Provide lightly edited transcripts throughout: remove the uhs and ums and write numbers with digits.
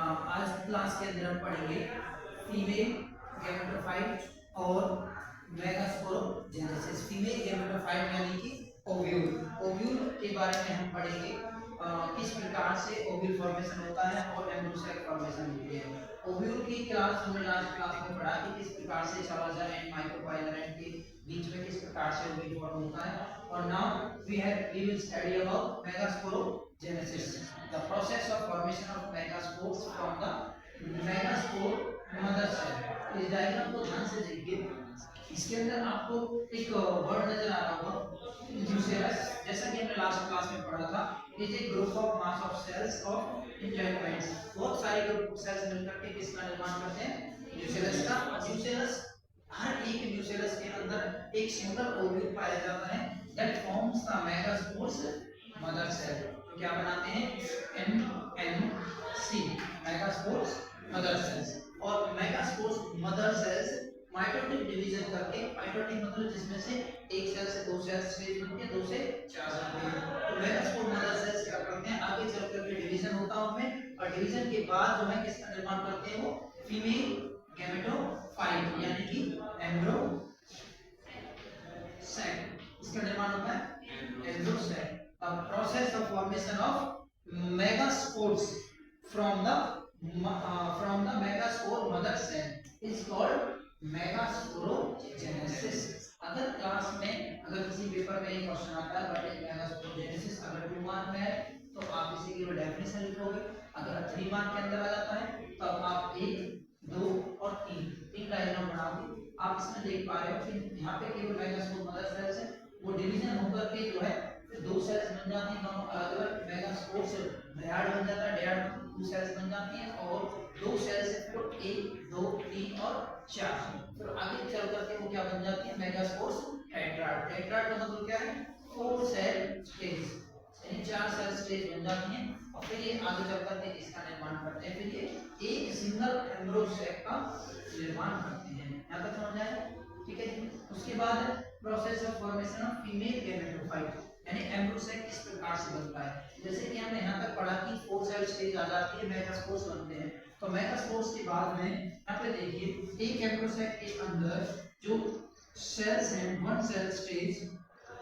आज क्लास के अंदर हम पढ़ेंगे फीमेल गैमेटोफाइट और मेगास्पोरोजेनेसिस। फीमेल गैमेटोफाइट यानी कि ओव्यूल। ओव्यूल के बारे में हम पढ़ेंगे किस प्रकार से ओव्यूल फॉर्मेशन होता है और एम्ब्रोसाइक फॉर्मेशन होती है। ओव्यूल की क्लास हमने लास्ट क्लास में पढ़ा कि किस प्रकार से चालाजर एंड माइक्रोपाइलर एंड के बीच में किस प्रकार से ओव्यूल फॉर्म होता है। और now we will study about megasporogenesis, the process of formation of megaspores from the megaspore mother cell. इस डायग्राम को ध्यान से देखिए, इसके अंदर आपको एक वर्ड नजर आ रहा होगा न्यूसेलस। जैसा कि हमने लास्ट क्लास में पढ़ा था, is a group of mass of cells of integuments. बहुत सारे ग्रुप सेल्स मिलकर के किसका निर्माण करते हैं? न्यूसेलस का। न्यूसेलस, हर एक न्यूसेलस के अंदर एक सिंगल ओव्यूल पाया जाता है that forms the megaspores mother cell. तो क्या बनाते हैं? MMC, megaspores mother cells. और megaspores mother cells mitotic division करके, माइटोटिक मतलब जिसमें से एक सेल से दो सेल स्टेज बनती है, दो से चार बनती है। तो मेगास्पोर मदर सेल्स क्या करते हैं? आगे चल करके डिवीजन होता है उनमें, और डिवीजन के बाद जो है किसका निर्माण करते हैं? वो फीमेल गैमेटोफाइट यानी कि एम्ब्रोसैक, इसका निर्माण होता है embryo sac. The process of formation of megaspores from the megaspore mother cell is called megasporogenesis. अगर क्लास में, अगर किसी पेपर में ये क्वेश्चन आता है व्हाट इज मेगास्पोरोजेनेसिस, अगर 2 मार्क में है तो आप इसी की डेफिनेशन लिखोगे। अगर 3 मार्क के अंदर आ जाता है तो आप 1, 2 और 3 डायग्राम बनाओगे। आप इसमें देख पा रहे हो कि यहाँ पे केवल मेगास्पोर मदर सेल्स है, वो डिवीजन होकर के जो है दो सेल्स बन जाती हैं, दोनों अलग अलग। मेगास्पोर से डयाड बन जाता है, डयाड में 2 सेल्स बन जाती हैं, और 2 सेल्स से फिर 1, 2, 3 और 4, फिर आगे चल करके वो क्या बन जाती है? Megaspores tetrad. टेट्राड का मतलब क्या है? 4 सेल स्टेज, यानी 4 सेल स्टेज बन जाती हैं, और फिर ये आगे चल करके इसका निर्माण करते हैं। फिर ये एक सिंगल एम्ब्रोसैक का निर्माण करते हैं। यहाँ तक समझ आया? ठीक है जी। उसके बाद process of formation of female gametophyte, यानी एम्ब्रोसैक किस प्रकार से बनता है। जैसे कि हमने यहाँ तक पढ़ा कि 4 सेल स्टेज आ जाती है, मेगास्पोर्स बनते हैं। तो मेगास्पोर्स के बाद में यहाँ पे देखिए, एक एम्ब्रोसैक के अंदर जो सेल्स हैं, 1 सेल स्टेज,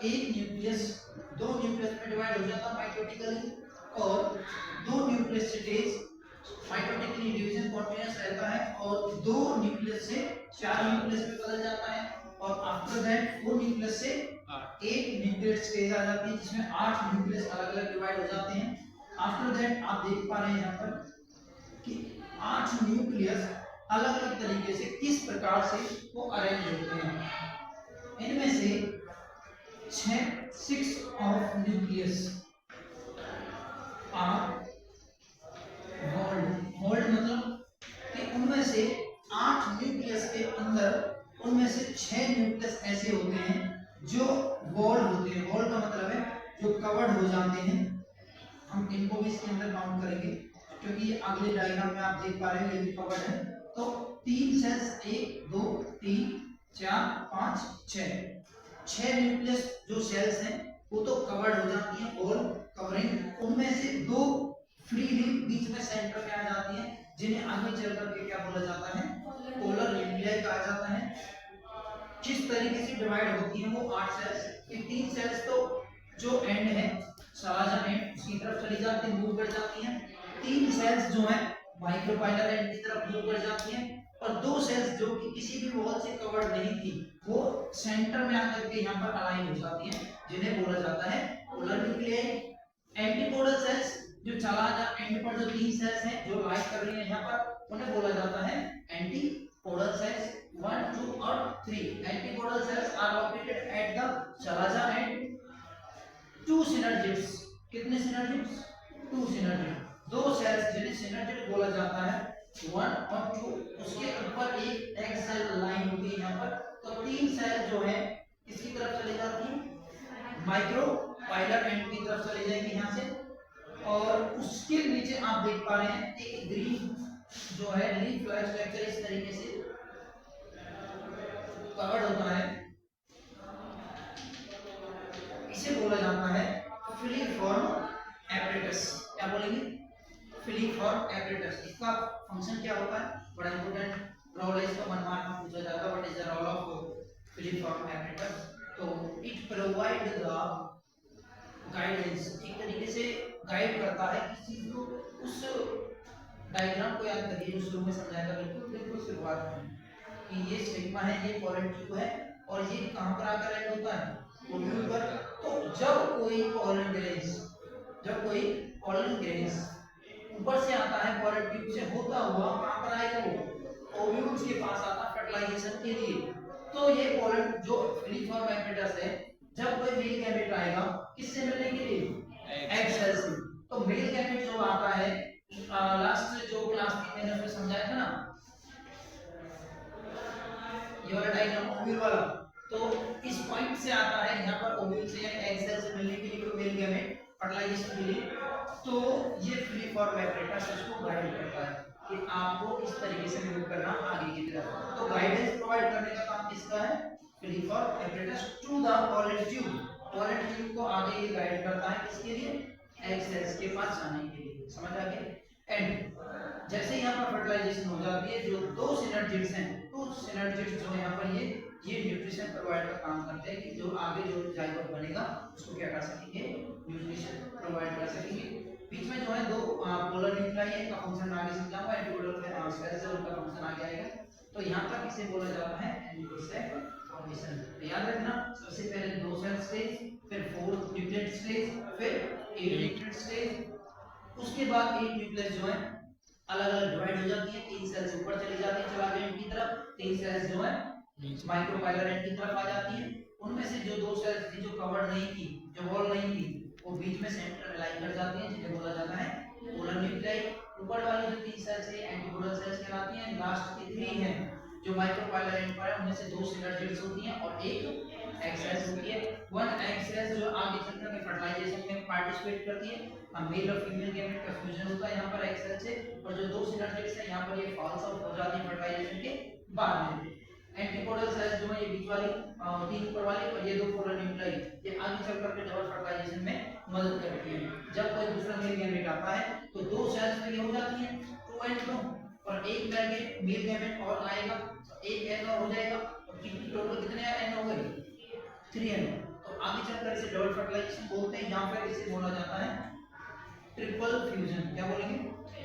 एक न्यूक्लियस, 2 न्यूक्लियस में डिवाइड हो जाता है माइटोटिकली, और 2 nucleus stage mitotically division continuous रहता है, और 2 न्यूक्लियस से 4 न्यूक्लियस में बदल जाता है, और आफ्टर दैट 4 न्यूक्लियस से 8 न्यूक्लियस स्टेज आ जाती है, जिसमें 8 न्यूक्लियस अलग अलग डिवाइड हो जाते हैं। आफ्टर दैट आप देख पा रहे हैं यहाँ पर कि 8 न्यूक्लियस अलग अलग तरीके से किस प्रकार से वो अरेंज होते हैं। इनमें से 6 ऑफ न्यूक्लियस आर होल्ड, मतलब कि उनमें से 8 न्यूक्लियस के अंदर उनमें से 6 न्यूक्लियस ऐसे होते हैं जो वॉल होते हैं। वॉल का मतलब है जो कवर्ड हो जाते हैं। हम इनको भी इसके अंदर काउंट करेंगे, क्योंकि ये अगले डायग्राम में आप देख पा रहे हैं ये भी कवर्ड है। तो 3 सेल्स, 1, 2, 3, 4, 5, 6 न्यूक्लियस जो सेल्स हैं वो तो कवर्ड हो जाती हैं, और कवरिंग उनमें से 2 फ्रीली बीच में सेंटर में आ जाती हैं, जिन्हें आगे चल करके क्या बोला जाता है? पोलर न्यूक्लियाई कहा जाता है। किस तरीके से डिवाइड होती हैं वो 8 सेल्स? ये 3 सेल्स तो जो एंड है, सालाजा एंड, उसकी तरफ चली जाती है, मूव कर जाती हैं। 3 सेल्स जो है माइक्रोपाइलर एंड की तरफ मूव कर जाती हैं, और 2 सेल्स जो कि किसी भी वॉल से कवर्ड नहीं थी वो सेंटर में आकर के यहाँ पर अलाइन हो जाती हैं, जिन्हें बोला जाता है पोलर न्यूक्लियाई। एंटीपोडल सेल्स जो चालाजा एंड पर जो 3 सेल्स हैं जो लाइक कर रही हैं यहाँ पर, उन्हें बोला जाता है एंटीपोडल सेल्स। 1, 2 और 3 antipodal cells are located at the chalaza end. 2 synergids, कितने सिनर्जिड्स? 2 सिनर्जिड, 2 सेल्स जिन्हें सिनर्जिड बोला जाता है, 1 और 2। उसके ऊपर एक एग सेल लाइन होती है यहाँ पर। तो 3 सेल जो है किसकी तरफ चली जाती है? माइक्रोपाइलर एंड की तरफ चली जाएंगी यहाँ से, और उसके नीचे आप देख पा रहे हैं एक ग्रीन जो है लीफ स्ट्रक्चर इस तरीके से कवर्ड होता है, इसे बोला जाता है फिलिफॉर्म एपरेटस। क्या बोलेंगे? Filiform apparatus. इसका फंक्शन क्या होता है, बड़ा इंपॉर्टेंट रोल है इसका, 1 मार्क में पूछा जाता है। What is the role of filiform apparatus? तो इट प्रोवाइड द गाइडेंस, एक तरीके से गाइड करता है किस चीज को, उस डायग्राम को याद करिए जो शुरू में समझाया था, बिल्कुल बिल्कुल शुरुआत में, कि ये स्टिग्मा है, ये पॉलन ट्यूब है, और ये कहां पर आकर एंड होता है, ओव्यूल पर। तो जब कोई पॉलन ग्रेन्स ऊपर से आता है पॉलन ट्यूब से होता हुआ, कहां पर आएगा, वो ओव्यूल्स के पास आता फर्टिलाइजेशन के लिए। तो ये पॉलन जो फिलीफॉर्म एपरेटस है, जब कोई मेल गैमेट आएगा किससे मिलने के लिए, एग सेल से। तो मेल गैमेट जो आता है, लास्ट जो क्लास में मैंने उसमें समझाया था ना, ये वाला डायग्राम ओव्यूल वाला, तो इस पॉइंट से आता है यहाँ पर ओव्यूल से यानी एग सेल से मिलने के लिए कोई मेल गैमेट फर्टिलाइजेशन के लिए। तो ये फिलीफॉर्म एपरेटस इसको गाइड करता है कि आपको इस तरीके से मूव करना आगे की तरफ। तो गाइडेंस प्रोवाइड करने का काम किसका है, filiform apparatus to the pollen tube. Pollen tube को आगे ये गाइड करता है किसके लिए, एग सेल्स के पास जाने के लिए। समझ आ गया? एंड जैसे यहाँ पर फर्टिलाइजेशन हो जाती है, जो दो सिनर्जिड्स हैं, तो सिनर्जिड्स जो यहाँ पर ये न्यूट्रिशन प्रोवाइड का काम करते हैं कि जो आगे जो जाइगोट बनेगा उसको क्या कर सकेंगे, न्यूट्रिशन प्रोवाइड कर सकेंगे। बीच में जो है दो पोलर न्यूक्लियाई है, इनका फंक्शन आगे समझाऊंगा, एंटीपोलर सेल्स है उनका फंक्शन आगे आएगा। तो यहाँ तक इसे बोला जाता है एंडोसेक फॉर्मेशन। तो याद रखना, सबसे पहले दो सेल स्टेज, फिर 4 न्यूक्लियेट स्टेज, फिर 8 न्यूक्लियेट स्टेज, उसके बाद 8 न्यूक्लियस जो है अलग अलग डिवाइड हो जाती है, 3 सेल्स ऊपर चली जाती है चला गया इनकी तरफ, 3 सेल्स जो है माइक्रोपाइलर एंड की तरफ आ जाती है। उनमें से जो दो सेल्स थी जो कवर नहीं थी, जो वॉल नहीं थी, वो बीच में सेंटर में लाइन कर जाती है, जिन्हें बोला जाता है पोलर न्यूक्लियाई। ऊपर वाली जो 3 सेल्स है एंटीपोलर सेल्स कहलाती हैं। लास्ट की 3 हैं जो माइक्रोपाइलर एंड पर है, उनमें से 2 सिनर्जिड्स होती हैं और एक एग सेल्स होती है। 1 एग सेल्स जो आगे चलकर के फर्टिलाइजेशन में पार्टिसिपेट करती है, मेल और फीमेल गैमेट का फ्यूजन होता है यहाँ पर एग सेल से, और जो दो सिनर्जिड्स हैं यहाँ पर ये फॉल्स आउट हो जाती है फर्टिलाइजेशन के बाद में। एंटीपोडल सेल्स जो है ये बीच वाली 3 ऊपर वाली, और ये दो पोलर न्यूक्लियाई ये आगे चलकर के डबल फर्टिलाइजेशन में मदद करती है। जब कोई दूसरा मेल गैमेट आता है तो दो सेल्स में ये हो जाती है 2 एंड 2, और एक मेल गैमेट और आएगा तो एक एन और हो जाएगा, और टोटल कितने एन हो गए, 3 एन। तो आगे चलकर इसे डबल फर्टिलाइजेशन बोलते हैं, यहाँ पर इसे बोला जाता है ट्रिपल फ्यूजन। क्या बोलेंगे,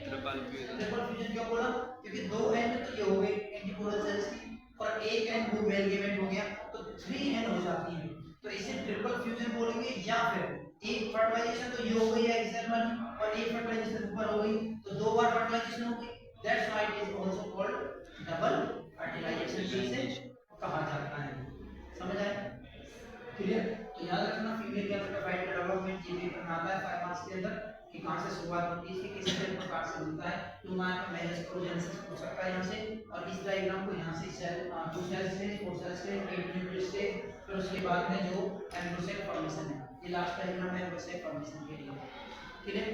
ट्रिपल फ्यूजन। क्यों बोला, क्योंकि 2 एन तो ये हो गए एंटीपोडल सेल्स की, और एक एन वो मेल गैमेट हो गया, तो 3 एन हो जाती है। तो इसे ट्रिपल फ्यूजन बोलेंगे। या फिर एक फर्टिलाइजेशन तो ये हो गई है एक्सटर्नल, और एक फर्टिलाइजेशन ऊपर हो गई, तो 2 बार फर्टिलाइजेशन हो गई। That's why it is also called double fertilization जिसे कहा जाता है। समझ आया, क्लियर? तो याद रखना, फीमेल गैमेट का फाइट का डेवलपमेंट ये पेपर में आता है 5 मार्क्स के अंदर, कि कहां से शुरुआत होती है, इसके किस प्रकार से बनता है। 2 मार्क में मैनेज प्रोजेनेसिस हो सकता है यहाँ से, और इस डायग्राम को यहाँ से cell 2 cell stage, 4 cell stage, 8 nucleus stage, फिर उसके बाद में जो एंडोसेक फॉर्मेशन है, ये लास्ट डायग्राम है एंडोसेक फॉर्मेशन के लिए। क्लियर?